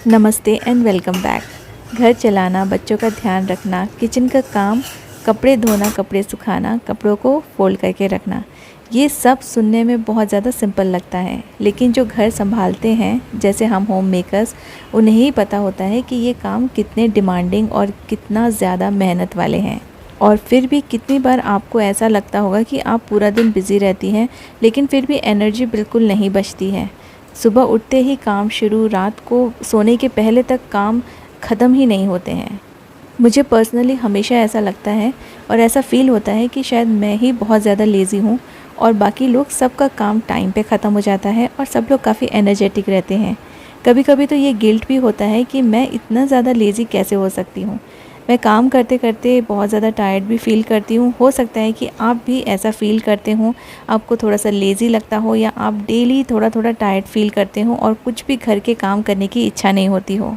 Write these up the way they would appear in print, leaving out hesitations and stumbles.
नमस्ते and welcome back. घर चलाना, बच्चों का ध्यान रखना, किचन का काम, कपड़े धोना, कपड़े सुखाना, कपड़ों को फोल्ड करके रखना, ये सब सुनने में बहुत ज़्यादा सिंपल लगता है, लेकिन जो घर संभालते हैं जैसे हम होम मेकर्स, उन्हें ही पता होता है कि ये काम कितने डिमांडिंग और कितना ज़्यादा मेहनत वाले हैं। और फिर भी कितनी बार आपको ऐसा लगता होगा कि आप पूरा दिन बिज़ी रहती हैं, लेकिन फिर भी एनर्जी बिल्कुल नहीं बचती है। सुबह उठते ही काम शुरू, रात को सोने के पहले तक काम ख़त्म ही नहीं होते हैं। मुझे पर्सनली हमेशा ऐसा लगता है और ऐसा फ़ील होता है कि शायद मैं ही बहुत ज़्यादा लेज़ी हूँ और बाकी लोग सबका काम टाइम पे ख़त्म हो जाता है और सब लोग काफ़ी एनर्जेटिक रहते हैं। कभी कभी तो ये गिल्ट भी होता है कि मैं इतना ज़्यादा लेज़ी कैसे हो सकती हूँ। मैं काम करते करते बहुत ज़्यादा टायर्ड भी फ़ील करती हूँ। हो सकता है कि आप भी ऐसा फ़ील करते हो, आपको थोड़ा सा लेज़ी लगता हो या आप डेली थोड़ा थोड़ा टायर्ड फ़ील करते हो और कुछ भी घर के काम करने की इच्छा नहीं होती हो।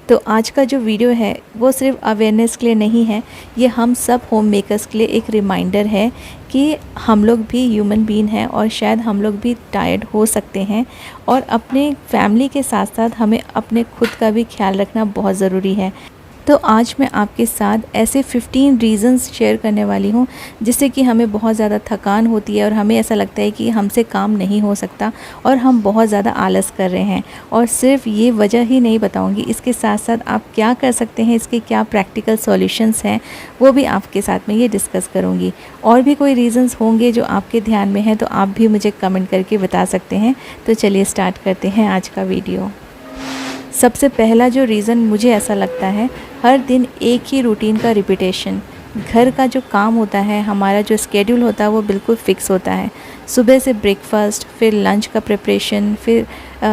तो आज का जो वीडियो है वो सिर्फ अवेयरनेस के लिए नहीं है, ये हम सब होम मेकर्स के लिए एक रिमाइंडर है कि हम लोग भी ह्यूमन बीइंग हैं और शायद हम लोग भी टायर्ड हो सकते हैं और अपने फैमिली के साथ साथ हमें अपने खुद का भी ख्याल रखना बहुत ज़रूरी है। तो आज मैं आपके साथ ऐसे 15 रीज़न्स शेयर करने वाली हूँ जिससे कि हमें बहुत ज़्यादा थकान होती है और हमें ऐसा लगता है कि हमसे काम नहीं हो सकता और हम बहुत ज़्यादा आलस कर रहे हैं। और सिर्फ ये वजह ही नहीं बताऊँगी, इसके साथ साथ आप क्या कर सकते हैं, इसके क्या प्रैक्टिकल सॉल्यूशंस हैं, वो भी आपके साथ में ये डिस्कस करूँगी। और भी कोई रीज़न्स होंगे जो आपके ध्यान में हैं तो आप भी मुझे कमेंट करके बता सकते हैं। तो चलिए स्टार्ट करते हैं आज का वीडियो। सबसे पहला जो रीज़न मुझे ऐसा लगता है, हर दिन एक ही रूटीन का रिपीटेशन। घर का जो काम होता है, हमारा जो स्केड्यूल होता है वो बिल्कुल फ़िक्स होता है। सुबह से ब्रेकफास्ट, फिर लंच का प्रिपरेशन, फिर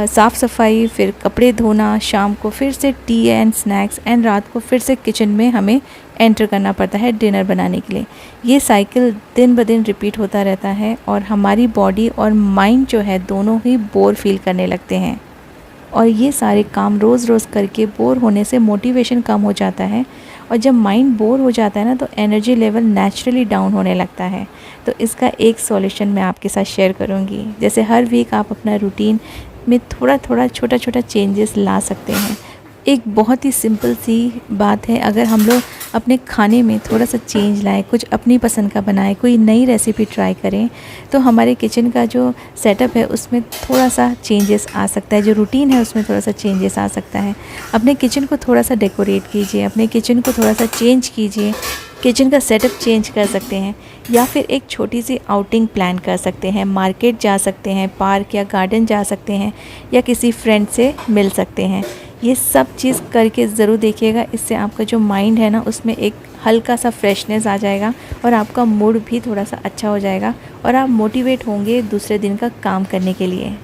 साफ़ सफाई, फिर कपड़े धोना, शाम को फिर से टी एंड स्नैक्स एंड रात को फिर से किचन में हमें एंटर करना पड़ता है डिनर बनाने के लिए। ये साइकिल दिन ब दिन रिपीट होता रहता है और हमारी बॉडी और माइंड जो है दोनों ही बोर फील करने लगते हैं। और ये सारे काम रोज़ रोज़ करके बोर होने से मोटिवेशन कम हो जाता है और जब माइंड बोर हो जाता है ना, तो एनर्जी लेवल नेचुरली डाउन होने लगता है। तो इसका एक सॉल्यूशन मैं आपके साथ शेयर करूँगी। जैसे हर वीक आप अपना रूटीन में थोड़ा थोड़ा छोटा छोटा चेंजेस ला सकते हैं। एक बहुत ही सिंपल सी बात है, अगर हम लोग अपने खाने में थोड़ा सा चेंज लाएं, कुछ अपनी पसंद का बनाएं, कोई नई रेसिपी ट्राई करें, तो हमारे किचन का जो सेटअप है उसमें थोड़ा सा चेंजेस आ सकता है, जो रूटीन है उसमें थोड़ा सा चेंजेस आ सकता है। अपने किचन को थोड़ा सा डेकोरेट कीजिए, अपने किचन को थोड़ा सा चेंज कीजिए, किचन का सेटअप चेंज कर सकते हैं या फिर एक छोटी सी आउटिंग प्लान कर सकते हैं। मार्केट जा सकते हैं, पार्क या गार्डन जा सकते हैं या किसी फ्रेंड से मिल सकते हैं। ये सब चीज़ करके ज़रूर देखिएगा, इससे आपका जो माइंड है ना उसमें एक हल्का सा फ्रेशनेस आ जाएगा और आपका मूड भी थोड़ा सा अच्छा हो जाएगा और आप मोटिवेट होंगे दूसरे दिन का काम करने के लिए।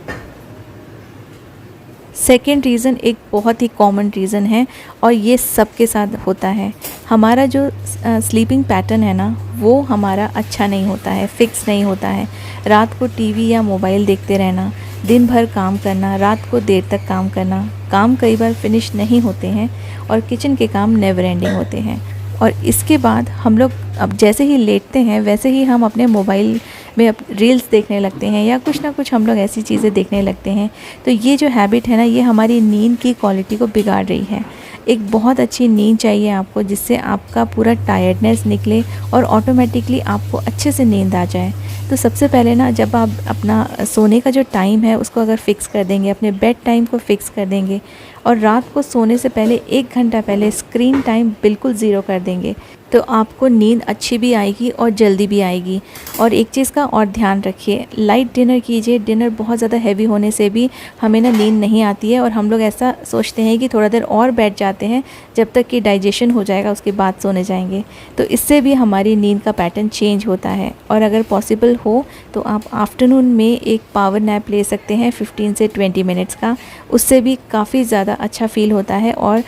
सेकेंड रीज़न एक बहुत ही कॉमन रीज़न है और ये सबके साथ होता है। हमारा जो स्लीपिंग पैटर्न है ना वो हमारा अच्छा नहीं होता है, फिक्स नहीं होता है। रात को टीवी या मोबाइल देखते रहना, दिन भर काम करना, रात को देर तक काम करना, काम कई बार फिनिश नहीं होते हैं और किचन के काम नेवर एंडिंग होते हैं। और इसके बाद हम लोग अब जैसे ही लेटते हैं वैसे ही हम अपने मोबाइल में रील्स देखने लगते हैं या कुछ ना कुछ हम लोग ऐसी चीज़ें देखने लगते हैं। तो ये जो हैबिट है ना, ये हमारी नींद की क्वालिटी को बिगाड़ रही है। एक बहुत अच्छी नींद चाहिए आपको जिससे आपका पूरा टायर्डनेस निकले और ऑटोमेटिकली आपको अच्छे से नींद आ जाए। तो सबसे पहले ना, जब आप अपना सोने का जो टाइम है उसको अगर फ़िक्स कर देंगे, अपने बेड टाइम को फ़िक्स कर देंगे और रात को सोने से पहले 1 घंटा पहले स्क्रीन टाइम बिल्कुल ज़ीरो कर देंगे, तो आपको नींद अच्छी भी आएगी और जल्दी भी आएगी। और एक चीज़ का और ध्यान रखिए, लाइट डिनर कीजिए। डिनर बहुत ज़्यादा हैवी होने से भी हमें ना नींद नहीं आती है और हम लोग ऐसा सोचते हैं कि थोड़ा देर और बैठ जाते हैं जब तक कि डाइजेशन हो जाएगा उसके बाद सोने जाएंगे। तो इससे भी हमारी नींद का पैटर्न चेंज होता है। और अगर पॉसिबल हो तो आप आफ्टरनून में एक पावर नैप ले सकते हैं 15 से 20 मिनट्स का, उससे भी काफ़ी ज़्यादा अच्छा फील होता है और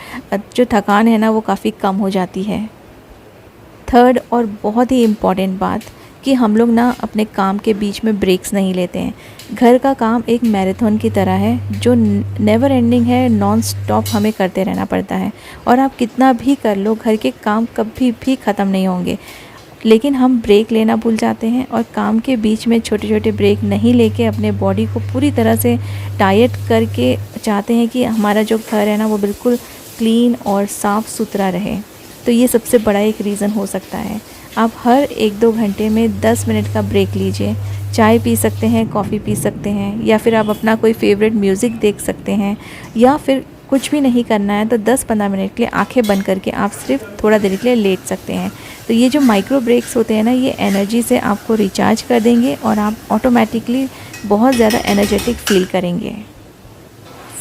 जो थकान है ना वो काफ़ी कम हो जाती है। थर्ड और बहुत ही इम्पॉर्टेंट बात कि हम लोग ना अपने काम के बीच में ब्रेक्स नहीं लेते हैं। घर का काम एक मैराथन की तरह है जो नेवर एंडिंग है, नॉन स्टॉप हमें करते रहना पड़ता है और आप कितना भी कर लो, घर के काम कभी भी ख़त्म नहीं होंगे। लेकिन हम ब्रेक लेना भूल जाते हैं और काम के बीच में छोटे छोटे ब्रेक नहीं लेके अपने बॉडी को पूरी तरह से टायर्ड करके चाहते हैं कि हमारा जो घर है ना वो बिल्कुल क्लीन और साफ़ सुथरा रहे। तो ये सबसे बड़ा एक रीज़न हो सकता है। आप हर 1-2 घंटे में 10 मिनट का ब्रेक लीजिए। चाय पी सकते हैं, कॉफ़ी पी सकते हैं, या फिर आप अपना कोई फेवरेट म्यूज़िक देख सकते हैं, या फिर कुछ भी नहीं करना है तो 10-15 मिनट के लिए आंखें बंद करके आप सिर्फ थोड़ा देर के लिए लेट सकते हैं। तो ये जो माइक्रो ब्रेक्स होते हैं ना, ये एनर्जी से आपको रिचार्ज कर देंगे और आप ऑटोमेटिकली बहुत ज़्यादा एनर्जेटिक फील करेंगे।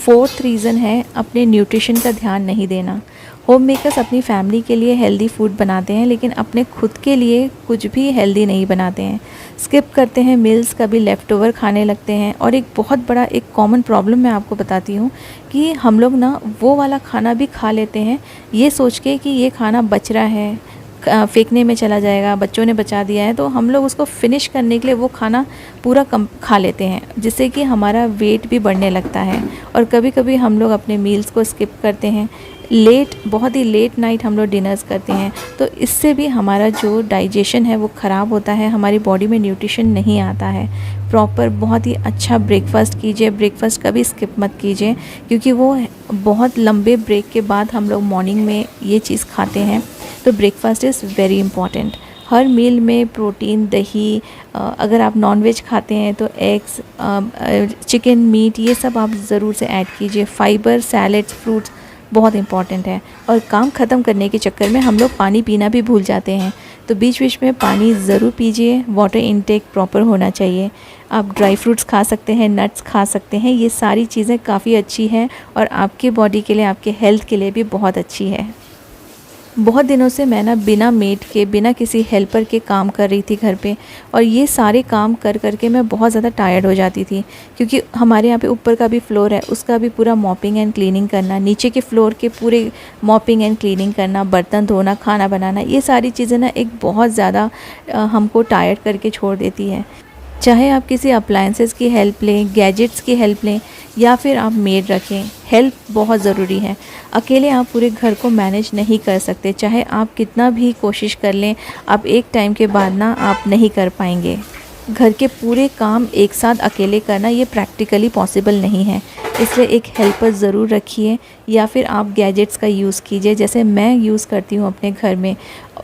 4th रीज़न है अपने न्यूट्रिशन का ध्यान नहीं देना। होम मेकर्स अपनी फैमिली के लिए हेल्दी फूड बनाते हैं, लेकिन अपने खुद के लिए कुछ भी हेल्दी नहीं बनाते हैं। स्किप करते हैं मील्स, कभी लेफ़्ट ओवर खाने लगते हैं। और एक बहुत बड़ा एक कॉमन प्रॉब्लम मैं आपको बताती हूँ कि हम लोग ना वो वाला खाना भी खा लेते हैं ये सोच के कि ये खाना बच रहा है, फेंकने में चला जाएगा, बच्चों ने बचा दिया है, तो हम लोग उसको फिनिश करने के लिए वो खाना पूरा कम खा लेते हैं, जिससे कि हमारा वेट भी बढ़ने लगता है। और कभी कभी हम लोग अपने मील्स को स्किप करते हैं, बहुत ही लेट नाइट हम लोग डिनर्स करते हैं। तो इससे भी हमारा जो डाइजेशन है वो ख़राब होता है, हमारी बॉडी में न्यूट्रिशन नहीं आता है प्रॉपर। बहुत ही अच्छा ब्रेकफास्ट कीजिए, ब्रेकफास्ट कभी स्किप मत कीजिए, क्योंकि वो बहुत लंबे ब्रेक के बाद हम लोग मॉर्निंग में ये चीज़ खाते हैं। तो ब्रेकफास्ट इज़ वेरी इंपॉर्टेंट। हर मील में प्रोटीन, दही, अगर आप नॉनवेज खाते हैं तो एग्स, चिकन, मीट, ये सब आप ज़रूर से ऐड कीजिए। फाइबर, सैलेड्स, फ्रूट्स बहुत इंपॉर्टेंट है। और काम ख़त्म करने के चक्कर में हम लोग पानी पीना भी भूल जाते हैं, तो बीच बीच में पानी ज़रूर पीजिए। वाटर इनटेक प्रॉपर होना चाहिए। आप ड्राई फ्रूट्स खा सकते हैं, नट्स खा सकते हैं, ये सारी चीज़ें काफ़ी अच्छी हैं और आपके बॉडी के लिए, आपके हेल्थ के लिए भी बहुत अच्छी है। बहुत दिनों से मैं ना बिना मेड के, बिना किसी हेल्पर के काम कर रही थी घर पे, और ये सारे काम कर कर के मैं बहुत ज़्यादा टायर्ड हो जाती थी, क्योंकि हमारे यहाँ पे ऊपर का भी फ्लोर है, उसका भी पूरा मॉपिंग एंड क्लीनिंग करना, नीचे के फ्लोर के पूरे मॉपिंग एंड क्लीनिंग करना, बर्तन धोना, खाना बनाना, ये सारी चीज़ें ना एक बहुत ज़्यादा हमको टायर्ड करके छोड़ देती है। चाहे आप किसी अप्लायंसेस की हेल्प लें, गैजेट्स की हेल्प लें, या फिर आप मेड रखें, हेल्प बहुत ज़रूरी है। अकेले आप पूरे घर को मैनेज नहीं कर सकते, चाहे आप कितना भी कोशिश कर लें, आप एक टाइम के बाद ना आप नहीं कर पाएंगे। घर के पूरे काम एक साथ अकेले करना ये प्रैक्टिकली पॉसिबल नहीं है, इसलिए एक हेल्पर ज़रूर रखिए, या फिर आप गैजेट्स का यूज़ कीजिए। जैसे मैं यूज़ करती हूँ अपने घर में,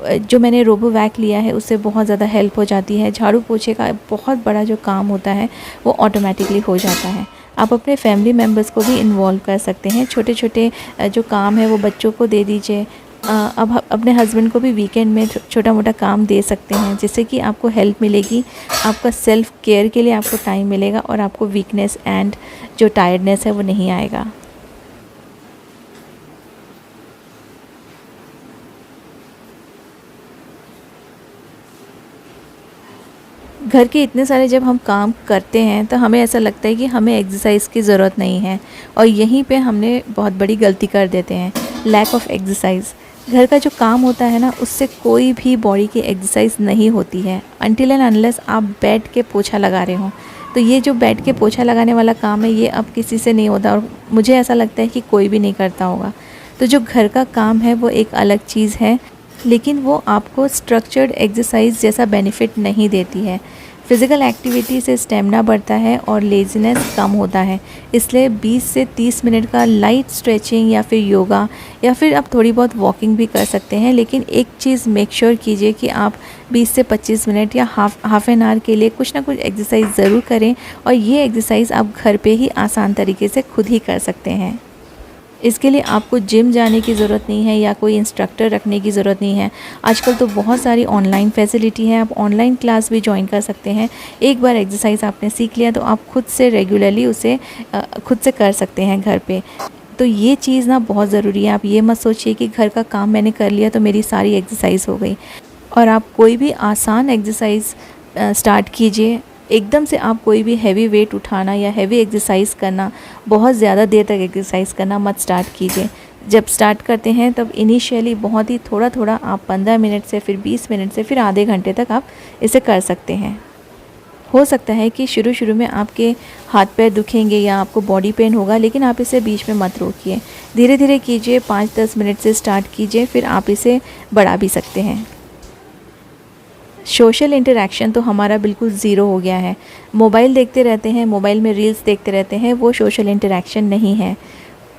जो मैंने रोबोवैक लिया है, उससे बहुत ज़्यादा हेल्प हो जाती है। झाड़ू पोछे का बहुत बड़ा जो काम होता है वो ऑटोमेटिकली हो जाता है। आप अपने फैमिली मेम्बर्स को भी इन्वॉल्व कर सकते हैं। छोटे छोटे जो काम है वो बच्चों को दे दीजिए। अब अपने हस्बैंड को भी वीकेंड में छोटा मोटा काम दे सकते हैं, जिससे कि आपको हेल्प मिलेगी, आपका सेल्फ केयर के लिए आपको टाइम मिलेगा और आपको वीकनेस एंड जो टायर्डनेस है वो नहीं आएगा। घर के इतने सारे जब हम काम करते हैं तो हमें ऐसा लगता है कि हमें एक्सरसाइज की ज़रूरत नहीं है, और यहीं पे हमने बहुत बड़ी गलती कर देते हैं, लैक ऑफ एक्सरसाइज। घर का जो काम होता है ना, उससे कोई भी बॉडी की एक्सरसाइज नहीं होती है अनटिल एंड अनलेस आप बैठ के पोछा लगा रहे हो। तो ये जो बैठ के पोछा लगाने वाला काम है, ये अब किसी से नहीं होता, और मुझे ऐसा लगता है कि कोई भी नहीं करता होगा। तो जो घर का काम है वो एक अलग चीज़ है, लेकिन वो आपको स्ट्रक्चर्ड एक्सरसाइज जैसा बेनिफिट नहीं देती है। फ़िज़िकल एक्टिविटी से स्टेमिना बढ़ता है और लेज़ीनेस कम होता है, इसलिए 20 से 30 मिनट का लाइट स्ट्रेचिंग या फिर योगा, या फिर आप थोड़ी बहुत वॉकिंग भी कर सकते हैं। लेकिन एक चीज़ मेक श्योर कीजिए कि आप 20 से 25 मिनट या हाफ एन आवर के लिए कुछ ना कुछ एक्सरसाइज ज़रूर करें, और ये एक्सरसाइज आप घर पे ही आसान तरीके से खुद ही कर सकते हैं। इसके लिए आपको जिम जाने की ज़रूरत नहीं है या कोई इंस्ट्रक्टर रखने की ज़रूरत नहीं है। आजकल तो बहुत सारी ऑनलाइन फैसिलिटी है, आप ऑनलाइन क्लास भी ज्वाइन कर सकते हैं। एक बार एक्सरसाइज आपने सीख लिया तो आप खुद से रेगुलरली उसे खुद से कर सकते हैं घर पे। तो ये चीज़ ना बहुत ज़रूरी है। आप ये मत सोचिए कि घर का काम मैंने कर लिया तो मेरी सारी एक्सरसाइज हो गई। और आप कोई भी आसान एक्सरसाइज स्टार्ट कीजिए। एकदम से आप कोई भी हैवी वेट उठाना या हैवी एक्सरसाइज करना, बहुत ज़्यादा देर तक एक्सरसाइज करना मत स्टार्ट कीजिए। जब स्टार्ट करते हैं तब इनिशियली बहुत ही थोड़ा थोड़ा आप 15 मिनट से, फिर 20 मिनट से, फिर आधे घंटे तक आप इसे कर सकते हैं। हो सकता है कि शुरू में आपके हाथ पैर दुखेंगे या आपको बॉडी पेन होगा, लेकिन आप इसे बीच में मत रोकिए, धीरे धीरे कीजिए। 5-10 मिनट से स्टार्ट कीजिए, फिर आप इसे बढ़ा भी सकते हैं। सोशल इंटरेक्शन तो हमारा बिल्कुल ज़ीरो हो गया है। मोबाइल देखते रहते हैं, मोबाइल में रील्स देखते रहते हैं, वो सोशल इंटरेक्शन नहीं है।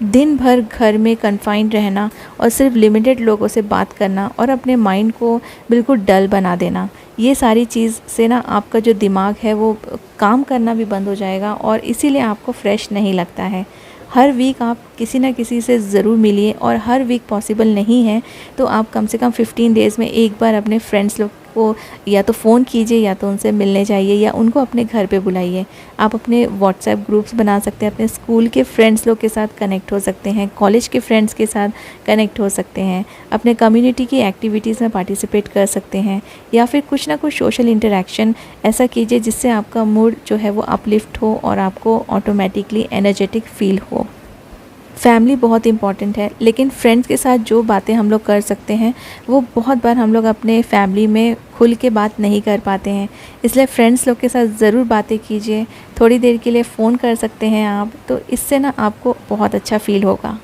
दिन भर घर में कन्फाइंड रहना और सिर्फ लिमिटेड लोगों से बात करना और अपने माइंड को बिल्कुल डल बना देना, ये सारी चीज़ से ना आपका जो दिमाग है वो काम करना भी बंद हो जाएगा और इसीलिए आपको फ्रेश नहीं लगता है। हर वीक आप किसी ना किसी से ज़रूर मिलिए, और हर वीक पॉसिबल नहीं है तो आप कम से कम 15 डेज़ में एक बार अपने फ्रेंड्स लोग को या तो फ़ोन कीजिए या तो उनसे मिलने जाइए या उनको अपने घर पे बुलाइए। आप अपने व्हाट्सएप ग्रुप्स बना सकते हैं, अपने स्कूल के फ्रेंड्स लोग के साथ कनेक्ट हो सकते हैं, कॉलेज के फ्रेंड्स के साथ कनेक्ट हो सकते हैं, अपने कम्युनिटी की एक्टिविटीज़ में पार्टिसिपेट कर सकते हैं, या फिर कुछ ना कुछ सोशल इंटरेक्शन ऐसा कीजिए जिससे आपका मूड जो है वो अपलिफ्ट हो और आपको ऑटोमेटिकली एनर्जेटिक फील हो। फैमिली बहुत इम्पॉर्टेंट है, लेकिन फ्रेंड्स के साथ जो बातें हम लोग कर सकते हैं वो बहुत बार हम लोग अपने फैमिली में खुल के बात नहीं कर पाते हैं। इसलिए फ्रेंड्स लोग के साथ ज़रूर बातें कीजिए। थोड़ी देर के लिए फ़ोन कर सकते हैं आप, तो इससे ना आपको बहुत अच्छा फ़ील होगा।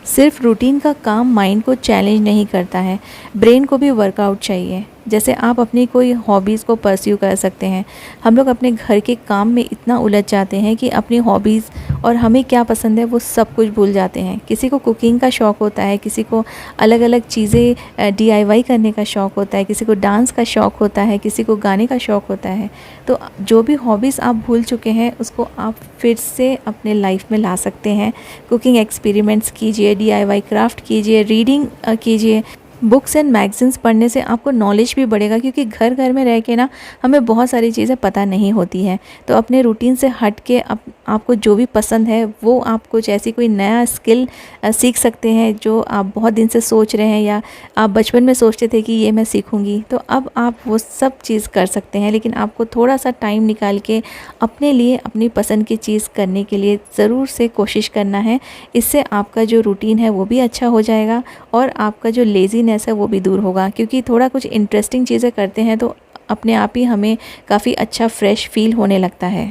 सिर्फ रूटीन का काम माइंड को चैलेंज नहीं करता है, ब्रेन को भी वर्कआउट चाहिए। जैसे आप अपनी कोई हॉबीज़ को परस्यू कर सकते हैं। हम लोग अपने घर के काम में इतना उलझ जाते हैं कि अपनी हॉबीज़ और हमें क्या पसंद है वो सब कुछ भूल जाते हैं। किसी को कुकिंग का शौक़ होता है, किसी को अलग अलग चीज़ें DIY करने का शौक़ होता है, किसी को डांस का शौक़ होता है, किसी को गाने का शौक़ होता है। तो जो भी हॉबीज़ आप भूल चुके हैं उसको आप फिर से अपने लाइफ में ला सकते हैं। कुकिंग एक्सपेरिमेंट्स कीजिए, DIY क्राफ्ट कीजिए, रीडिंग कीजिए। बुक्स एंड मैगज़ीन्स पढ़ने से आपको नॉलेज भी बढ़ेगा, क्योंकि घर घर में रह के ना हमें बहुत सारी चीज़ें पता नहीं होती हैं। तो अपने रूटीन से हट के आपको जो भी पसंद है वो आप कुछ ऐसी कोई नया स्किल सीख सकते हैं जो आप बहुत दिन से सोच रहे हैं, या आप बचपन में सोचते थे कि ये मैं सीखूंगी। तो अब आप वो सब चीज़ कर सकते हैं, लेकिन आपको थोड़ा सा टाइम निकाल के अपने लिए अपनी पसंद की चीज़ करने के लिए ज़रूर से कोशिश करना है। इससे आपका जो रूटीन है वो भी अच्छा हो जाएगा और आपका जो लेज़ीनेस है वो भी दूर होगा, क्योंकि थोड़ा कुछ इंटरेस्टिंग चीज़ें करते हैं तो अपने आप ही हमें काफ़ी अच्छा फ्रेश फील होने लगता है।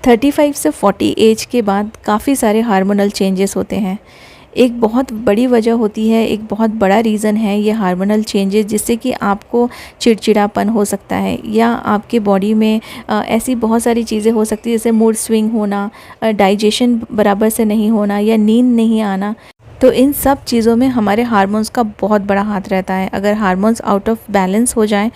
35 से 40 एज के बाद काफ़ी सारे हार्मोनल चेंजेस होते हैं। एक बहुत बड़ी वजह होती है, एक बहुत बड़ा रीज़न है ये हार्मोनल चेंजेस, जिससे कि आपको चिड़चिड़ापन हो सकता है, या आपके बॉडी में ऐसी बहुत सारी चीज़ें हो सकती है जैसे मूड स्विंग होना, डाइजेशन बराबर से नहीं होना, या नींद नहीं आना। तो इन सब चीज़ों में हमारे हार्मोन्स का बहुत बड़ा हाथ रहता है। अगर हार्मोन्स आउट ऑफ बैलेंस हो जाएं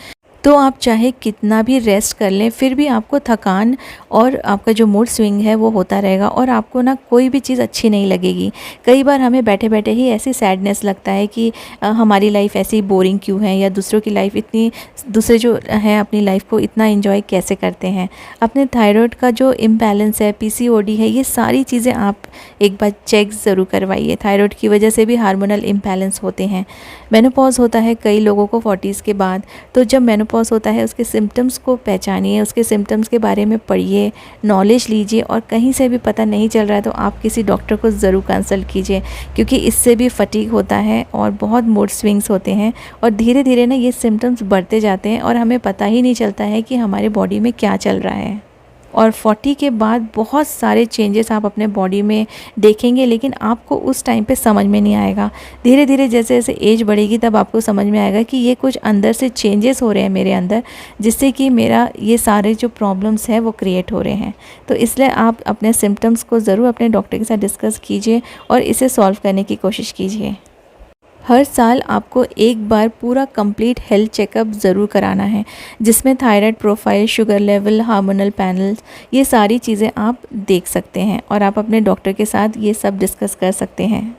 तो आप चाहे कितना भी रेस्ट कर लें फिर भी आपको थकान और आपका जो मूड स्विंग है वो होता रहेगा, और आपको ना कोई भी चीज़ अच्छी नहीं लगेगी। कई बार हमें बैठे बैठे ही ऐसी सैडनेस लगता है कि हमारी लाइफ ऐसी बोरिंग क्यों है, या दूसरों की लाइफ इतनी, दूसरे जो हैं अपनी लाइफ को इतना एंजॉय कैसे करते हैं। अपने थायराइड का जो इम्बैलेंस है, PCOD है, ये सारी चीज़ें आप एक बार चेक ज़रूर करवाइए। थायराइड की वजह से भी हार्मोनल इम्बैलेंस होते हैं। मेनोपॉज होता है कई लोगों को 40s के बाद। तो जब मेनोपॉज होता है उसके सिम्टम्स को पहचानिए, उसके सिम्टम्स के बारे में पढ़िए, नॉलेज लीजिए, और कहीं से भी पता नहीं चल रहा है तो आप किसी डॉक्टर को ज़रूर कंसल्ट कीजिए, क्योंकि इससे भी फटीग होता है और बहुत मूड स्विंग्स होते हैं, और धीरे धीरे ना ये सिम्टम्स बढ़ते जाते हैं और हमें पता ही नहीं चलता है कि हमारे बॉडी में क्या चल रहा है। और 40 के बाद बहुत सारे चेंजेस आप अपने बॉडी में देखेंगे, लेकिन आपको उस टाइम पे समझ में नहीं आएगा। धीरे धीरे जैसे जैसे एज बढ़ेगी तब आपको समझ में आएगा कि ये कुछ अंदर से चेंजेस हो रहे हैं मेरे अंदर, जिससे कि मेरा ये सारे जो प्रॉब्लम्स हैं वो क्रिएट हो रहे हैं। तो इसलिए आप अपने सिम्टम्स को ज़रूर अपने डॉक्टर के साथ डिस्कस कीजिए और इसे सॉल्व करने की कोशिश कीजिए। हर साल आपको एक बार पूरा कंप्लीट हेल्थ चेकअप ज़रूर कराना है, जिसमें thyroid profile, sugar level, hormonal panels, ये सारी चीज़ें आप देख सकते हैं, और आप अपने डॉक्टर के साथ ये सब डिस्कस कर सकते हैं।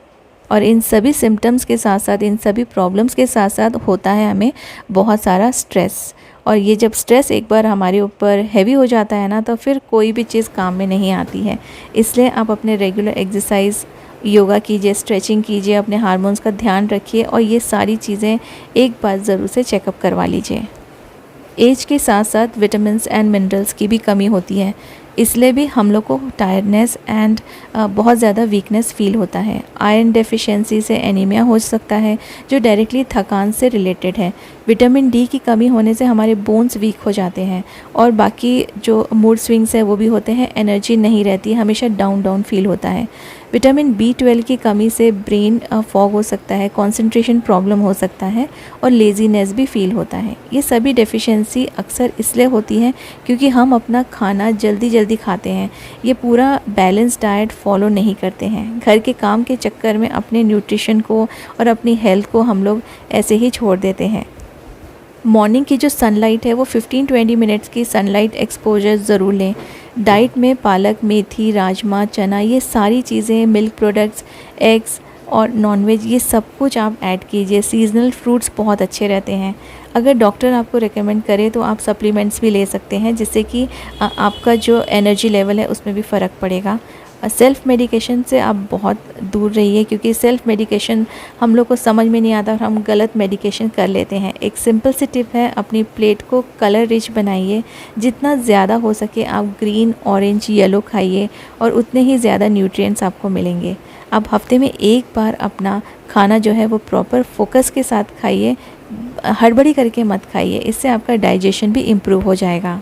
और इन सभी सिम्टम्स के साथ साथ, इन सभी प्रॉब्लम्स के साथ साथ होता है हमें बहुत सारा स्ट्रेस, और ये जब स्ट्रेस एक बार हमारे ऊपर हैवी हो जाता है ना, तो फिर कोई भी चीज़ काम में नहीं आती है। इसलिए आप अपने रेगुलर एक्सरसाइज, योगा कीजिए, स्ट्रेचिंग कीजिए, अपने हार्मोन्स का ध्यान रखिए, और ये सारी चीज़ें एक बार ज़रूर से चेकअप करवा लीजिए। एज के साथ साथ विटामिन्स एंड मिनरल्स की भी कमी होती है, इसलिए भी हम लोग को टायर्डनेस एंड बहुत ज़्यादा वीकनेस फील होता है। आयरन डेफिशिएंसी से एनीमिया हो सकता है, जो डायरेक्टली थकान से रिलेटेड है। विटामिन डी की कमी होने से हमारे बोन्स वीक हो जाते हैं, और बाकी जो मूड स्विंग्स है वो भी होते हैं, एनर्जी नहीं रहती, हमेशा डाउन डाउन फील होता है। विटामिन B12 की कमी से ब्रेन फॉग हो सकता है, कंसंट्रेशन प्रॉब्लम हो सकता है और लेज़ीनेस भी फील होता है। ये सभी डेफिशिएंसी अक्सर इसलिए होती है क्योंकि हम अपना खाना जल्दी जल्दी खाते हैं, ये पूरा बैलेंस डाइट फॉलो नहीं करते हैं। घर के काम के चक्कर में अपने न्यूट्रिशन को और अपनी हेल्थ को हम लोग ऐसे ही छोड़ देते हैं। मॉर्निंग की जो सनलाइट है वो 15-20 मिनट्स की सनलाइट एक्सपोजर ज़रूर लें। डाइट में पालक, मेथी, राजमा, चना, ये सारी चीज़ें, मिल्क प्रोडक्ट्स, एग्स और नॉनवेज, ये सब कुछ आप ऐड कीजिए। सीजनल फ्रूट्स बहुत अच्छे रहते हैं। अगर डॉक्टर आपको रेकमेंड करे तो आप सप्लीमेंट्स भी ले सकते हैं, जिससे कि आपका जो एनर्जी लेवल है उसमें भी फ़र्क पड़ेगा। सेल्फ़ मेडिकेशन से आप बहुत दूर रहिए, क्योंकि सेल्फ़ मेडिकेशन हम लोग को समझ में नहीं आता और हम गलत मेडिकेशन कर लेते हैं। एक सिंपल सी टिप है, अपनी प्लेट को कलर रिच बनाइए। जितना ज़्यादा हो सके आप ग्रीन, ऑरेंज, येलो खाइए और उतने ही ज़्यादा न्यूट्रिएंट्स आपको मिलेंगे। आप हफ्ते में एक बार अपना खाना जो है वो प्रॉपर फोकस के साथ खाइए, हड़बड़ी करके मत खाइए, इससे आपका डाइजेशन भी इम्प्रूव हो जाएगा।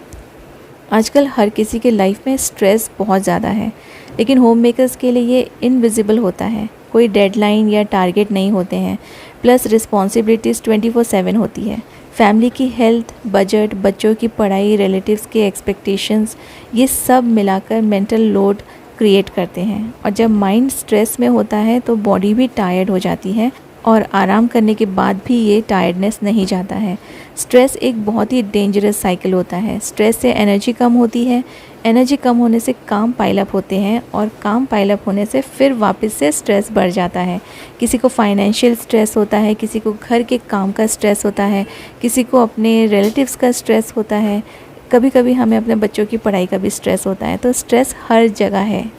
आजकल हर किसी के लाइफ में स्ट्रेस बहुत ज़्यादा है, लेकिन होम मेकर्स के लिए ये इनविजिबल होता है। कोई डेडलाइन या टारगेट नहीं होते हैं, प्लस रिस्पॉन्सिबिलिटीज़ 24/7 होती है। फैमिली की हेल्थ, बजट, बच्चों की पढ़ाई, रिलेटिव्स के एक्सपेक्टेशंस, ये सब मिलाकर मेंटल लोड क्रिएट करते हैं। और जब माइंड स्ट्रेस में होता है तो बॉडी भी टायर्ड हो जाती है और आराम करने के बाद भी ये टायर्डनेस नहीं जाता है। स्ट्रेस एक बहुत ही डेंजरस साइकिल होता है। स्ट्रेस से एनर्जी कम होती है, एनर्जी कम होने से काम पाइलअप होते हैं और काम पाइलअप होने से फिर वापस से स्ट्रेस बढ़ जाता है। किसी को फाइनेंशियल स्ट्रेस होता है, किसी को घर के काम का स्ट्रेस होता है, किसी को अपने रिलेटिव्स का स्ट्रेस होता है, कभी कभी हमें अपने बच्चों की पढ़ाई का भी स्ट्रेस होता है। तो स्ट्रेस हर जगह है।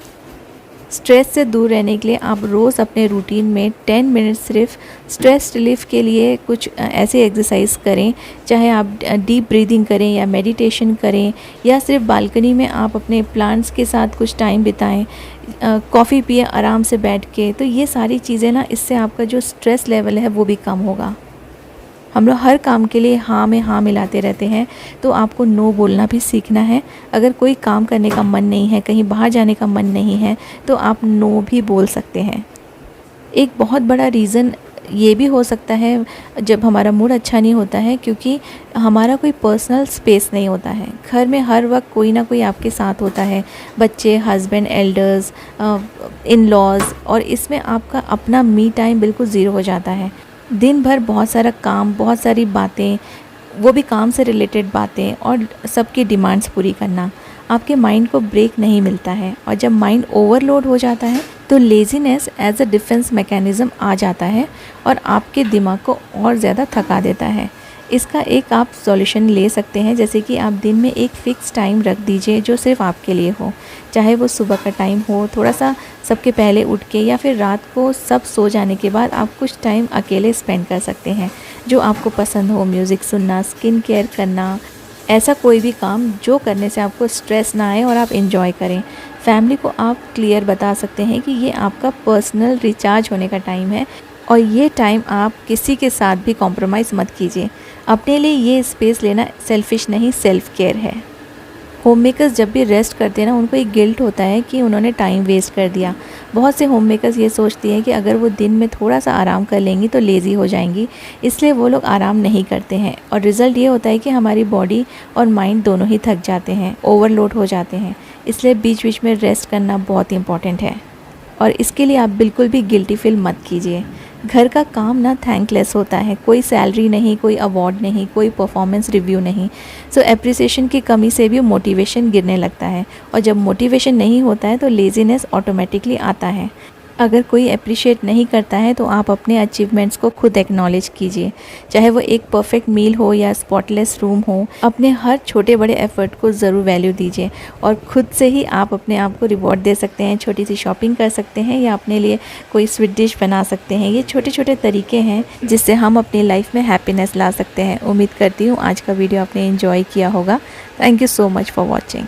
स्ट्रेस से दूर रहने के लिए आप रोज़ अपने रूटीन में 10 मिनट सिर्फ स्ट्रेस रिलीफ के लिए कुछ ऐसे एक्सरसाइज करें, चाहे आप डीप ब्रीदिंग करें या मेडिटेशन करें या सिर्फ बालकनी में आप अपने प्लांट्स के साथ कुछ टाइम बिताएं, कॉफ़ी पिए आराम से बैठ के। तो ये सारी चीज़ें ना, इससे आपका जो स्ट्रेस लेवल है वो भी कम होगा। हम लोग हर काम के लिए हाँ में हाँ मिलाते रहते हैं, तो आपको नो बोलना भी सीखना है। अगर कोई काम करने का मन नहीं है, कहीं बाहर जाने का मन नहीं है, तो आप नो भी बोल सकते हैं। एक बहुत बड़ा रीज़न ये भी हो सकता है जब हमारा मूड अच्छा नहीं होता है, क्योंकि हमारा कोई पर्सनल स्पेस नहीं होता है। घर में हर वक्त कोई ना कोई आपके साथ होता है, बच्चे, हस्बैंड, एल्डर्स, इन लॉज, और इसमें आपका अपना मी टाइम बिल्कुल ज़ीरो हो जाता है। दिन भर बहुत सारा काम, बहुत सारी बातें, वो भी काम से रिलेटेड बातें और सबकी डिमांड्स पूरी करना, आपके माइंड को ब्रेक नहीं मिलता है। और जब माइंड ओवरलोड हो जाता है तो laziness as a defence mechanism आ जाता है और आपके दिमाग को और ज़्यादा थका देता है। इसका एक आप सॉल्यूशन ले सकते हैं, जैसे कि आप दिन में एक फ़िक्स टाइम रख दीजिए जो सिर्फ आपके लिए हो, चाहे वो सुबह का टाइम हो, थोड़ा सा सबके पहले उठ के, या फिर रात को सब सो जाने के बाद आप कुछ टाइम अकेले स्पेंड कर सकते हैं जो आपको पसंद हो। म्यूज़िक सुनना, स्किन केयर करना, ऐसा कोई भी काम जो करने से आपको स्ट्रेस ना आए और आप एंजॉय करें। फैमिली को आप क्लियर बता सकते हैं कि ये आपका पर्सनल रिचार्ज होने का टाइम है और ये टाइम आप किसी के साथ भी कॉम्प्रोमाइज़ मत कीजिए। अपने लिए ये स्पेस लेना सेल्फिश नहीं, सेल्फ़ केयर है। होम मेकर्स जब भी रेस्ट करते हैं ना, उनको एक गिल्ट होता है कि उन्होंने टाइम वेस्ट कर दिया। बहुत से होम मेकर्स ये सोचती हैं कि अगर वो दिन में थोड़ा सा आराम कर लेंगी तो लेज़ी हो जाएंगी, इसलिए वो लोग आराम नहीं करते हैं और रिज़ल्ट ये होता है कि हमारी बॉडी और माइंड दोनों ही थक जाते हैं, ओवरलोड हो जाते हैं। इसलिए बीच बीच में रेस्ट करना बहुत इंपॉर्टेंट है और इसके लिए आप बिल्कुल भी गिल्टी फील मत कीजिए। घर का काम ना थैंकलेस होता है, कोई सैलरी नहीं, कोई अवार्ड नहीं, कोई परफॉर्मेंस रिव्यू नहीं। सो एप्रिसिएशन की कमी से भी मोटिवेशन गिरने लगता है और जब मोटिवेशन नहीं होता है तो लेज़ीनेस ऑटोमेटिकली आता है। अगर कोई अप्रिशिएट नहीं करता है तो आप अपने अचीवमेंट्स को खुद एक्नॉलेज कीजिए, चाहे वो एक परफेक्ट मील हो या स्पॉटलेस रूम हो। अपने हर छोटे बड़े एफर्ट को ज़रूर वैल्यू दीजिए और खुद से ही आप अपने आप को रिवॉर्ड दे सकते हैं। छोटी सी शॉपिंग कर सकते हैं या अपने लिए कोई स्वीट डिश बना सकते हैं। ये छोटे छोटे तरीके हैं जिससे हम अपनी लाइफ में हैप्पीनेस ला सकते हैं। उम्मीद करती हूँ आज का वीडियो आपने एंजॉय किया होगा। Thank you so much for watching.